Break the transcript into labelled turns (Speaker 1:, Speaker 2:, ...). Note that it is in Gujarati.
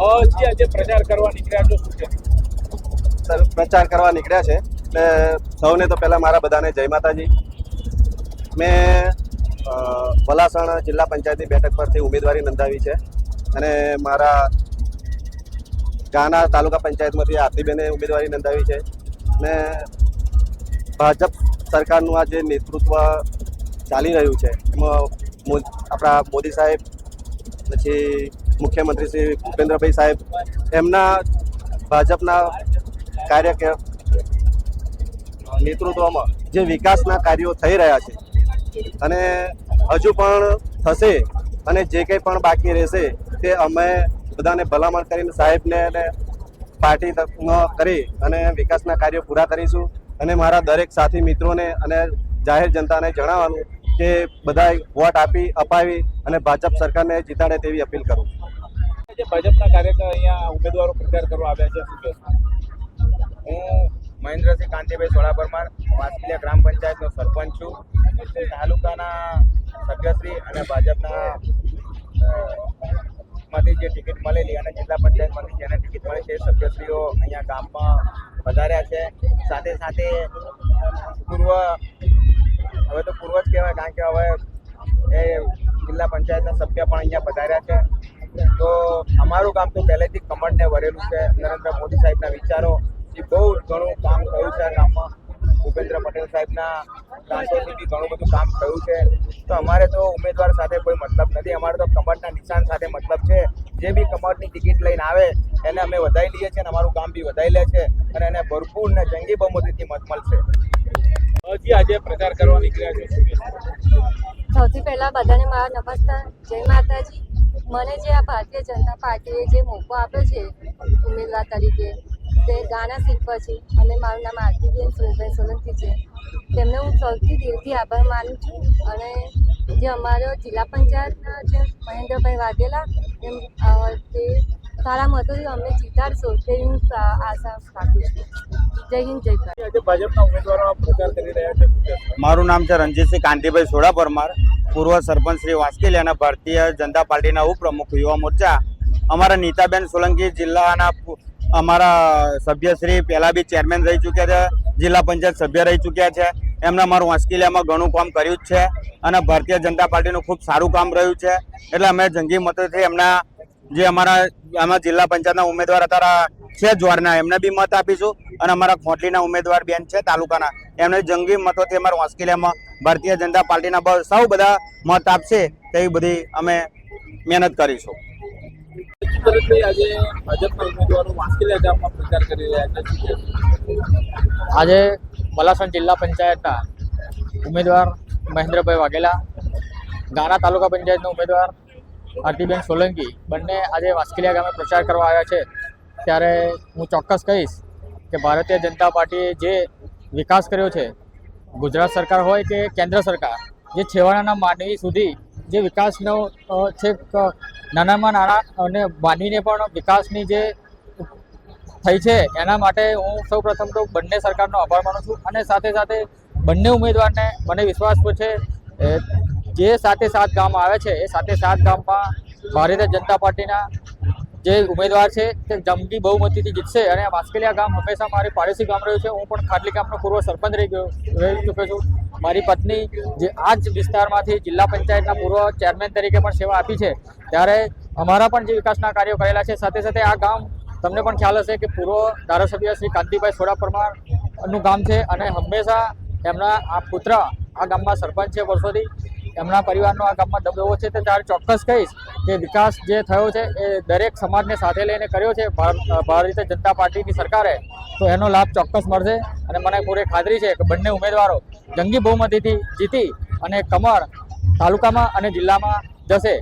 Speaker 1: જી આજે પ્રચાર કરવા નીકળ્યા છો શું છે?
Speaker 2: સર, પ્રચાર કરવા નીકળ્યા છે એટલે સૌને તો પહેલાં મારા બધાને જય માતાજી. મેં વલાસણ જિલ્લા પંચાયતની બેઠક પરથી ઉમેદવારી નોંધાવી છે અને મારા ગાના તાલુકા પંચાયતમાંથી આરતીબેને ઉમેદવારી નોંધાવી છે ને ભાજપ સરકારનું આ જે નેતૃત્વ ચાલી રહ્યું છે એમાં આપણા મોદી સાહેબ, પછી મુખ્યમંત્રી શ્રી ભૂપેન્દ્રભાઈ સાહેબ, એમના ભાજપના નેતૃત્વમાં જે વિકાસના કાર્યો થઈ રહ્યા છે અને હજુ પણ થશે અને જે કંઈ પણ બાકી રહેશે તે અમે બધાને ભલામણ કરીને સાહેબને અને પાર્ટી કરી અને વિકાસના કાર્યો પૂરા કરીશું. અને મારા દરેક સાથી મિત્રોને અને જાહેર જનતાને જણાવવાનું કે બધા વોટ અપાવી અને ભાજપ સરકારને જીતાડે તેવી અપીલ કરું.
Speaker 1: જે ભાજપના કાર્યકર અહીંયા ઉમેદવારો પ્રચાર કરવા આવ્યા છે શું કહેશો?
Speaker 3: હું મહેન્દ્રસિંહ કાંતિભાઈ સોડા પરમાર, વાસ્કીલિયા ગ્રામ પંચાયતનો સરપંચ છું. તાલુકાના સભ્યશ્રી અને ભાજપના માંથી જે ટિકિટ મળેલી અને જિલ્લા પંચાયતમાંથી જેને ટિકિટ મળી છે સભ્યશ્રીઓ અહીંયા ગામમાં વધાર્યા છે. સાથે સાથે હવે તો પૂર્વ જ કહેવાય, કારણ કે હવે એ જિલ્લા પંચાયતના સભ્ય પણ અહીંયા પધાર્યા છે. તો અમારું ગામ તો પહેલેથી કમળને વરેલું છે. નરેન્દ્ર મોદી સાહેબના વિચારો એ બહુ ઘણું કામ થયું છે આ ગામમાં. ભૂપેન્દ્ર પટેલ સાહેબના ગ્રાન્ટોથી બી ઘણું બધું કામ થયું છે. તો અમારે તો ઉમેદવાર સાથે કોઈ મતલબ નથી, અમારે તો કમળના નિશાન સાથે મતલબ છે. જે બી કમળની ટિકિટ લઈને આવે એને અમે વધાવી લઈએ છીએ અને અમારું ગામ બી વધાવી લે છે અને એને ભરપૂર ને જંગી બહુમતીથી મત મળશે.
Speaker 1: જી આજે પ્રચાર કરવા નીકળ્યા છો શું કહેશો?
Speaker 4: સૌથી પહેલાં બધાને મારા નમસ્કાર, જય માતાજી. મને જે આ ભારતીય જનતા પાર્ટીએ જે મોકો આપ્યો છે ઉમેદવાર તરીકે તે ગાના શીખવા છે અને મારું નામ આરતીબેન સુરેશભાઈ સોલંકી છે. તેમને હું સૌથી દિલથી આભાર માનું છું અને જે અમારો જિલ્લા પંચાયતના જે મહેન્દ્રભાઈ વાઘેલા એમ તે સારા મતોથી અમને જીતાડશો તેવી હું આશા રાખું છું. જય હિન્દ, જય ભારત.
Speaker 1: આજે ભાજપના ઉમેદવારો પ્રચાર કરી રહ્યા છે શું કહેશો?
Speaker 3: મારું નામ છે રણજીતસિંહ કાંતિભાઈ સોડા પરમાર, પૂર્વ સરપંચ શ્રી વાસ્કીલિયા અને ભારતીય જનતા પાર્ટીના ઉપપ્રમુખ યુવા મોરચા. અમારા નીતાબેન સોલંકી જિલ્લાના અમારા સભ્યશ્રી પહેલાં બી ચેરમેન રહી ચૂક્યા છે, જિલ્લા પંચાયત સભ્ય રહી ચૂક્યા છે. એમને અમારું વાસ્કીલિયામાં ઘણું કામ કર્યું જ છે અને ભારતીય જનતા પાર્ટીનું ખૂબ સારું કામ રહ્યું છે. એટલે અમે જંગી મતોથી એમના જે આમાં જિલ્લા પંચાયતના ઉમેદવાર હતા છે જ્વારના એમને બી મત આપીશું અને અમારા ખોટલીના ઉમેદવાર બેન છે તાલુકાના એમને જંગી મતોથી અમારા વાસ્કીલિયામાં ભારતીય જનતા પાર્ટીના સૌ બધા મત આપશે તેવી બધી અમે મહેનત કરીશું.
Speaker 1: આજે ભાજપના ઉમેદવારો વાસ્કીલિયા ગામમાં પ્રચાર કરી રહ્યા છે શું કહેશો?
Speaker 5: આજે વલાસણ જિલ્લા પંચાયતના ઉમેદવાર મહેન્દ્રભાઈ વાઘેલા, ગાના તાલુકા પંચાયતના ઉમેદવાર આરતીબેન સોલંકી બંને આજે વાસ્કીલિયા ગામે પ્રચાર કરવા આવ્યા છે. ત્યારે હું ચોક્કસ કહીશ કે ભારતીય જનતા પાર્ટીએ જે વિકાસ કર્યો છે, ગુજરાત સરકાર હોય કે કેન્દ્ર સરકાર, જે છેવાડાના માનવી સુધી જે વિકાસનો છેક નાનામાં નાના અને માનવીને પણ વિકાસની જે થઈ છે એના માટે હું સૌપ્રથમ તો બંને સરકારનો આભાર માનું છું અને સાથે સાથે બંને ઉમેદવારને મને વિશ્વાસ છે જે 7 ગામ આવે છે એ 7 ગામમાં ભારતીય જનતા પાર્ટીના જે ઉમેદવાર છે તે જંગી બહુમતીથી જીતશે. અને વાસ્કીલિયા ગામ હંમેશા મારી પાડોશી ગામ રહ્યું છે. હું પણ ખાટલી ગામનો પૂર્વ સરપંચ રહી ચૂક્યો છું. મારી પત્ની જે આ જ વિસ્તારમાંથી જિલ્લા પંચાયતના પૂર્વ ચેરમેન તરીકે પણ સેવા આપી છે. ત્યારે અમારા પણ જે વિકાસના કાર્યો કરેલા છે. સાથે સાથે આ ગામ તમને પણ ખ્યાલ હશે કે પૂર્વ ધારાસભ્ય શ્રી કાંતિભાઈ સોડા પરમારનું ગામ છે અને હંમેશા એમના આ પુત્ર આ ગામમાં સરપંચ છે વર્ષોથી. એમના પરિવારનો આ ગામમાં દબદબો છે. તો ત્યારે ચોક્કસ કહીશ કે વિકાસ જે થયો છે એ દરેક સમાજને સાથે લઈને કર્યો છે ભારતીય જનતા પાર્ટીની સરકારે. તો એનો લાભ ચોક્કસ મળશે અને મને પૂરી ખાતરી છે કે બંને ઉમેદવારો જંગી બહુમતીથી જીતી અને કમળ તાલુકામાં અને જિલ્લામાં જશે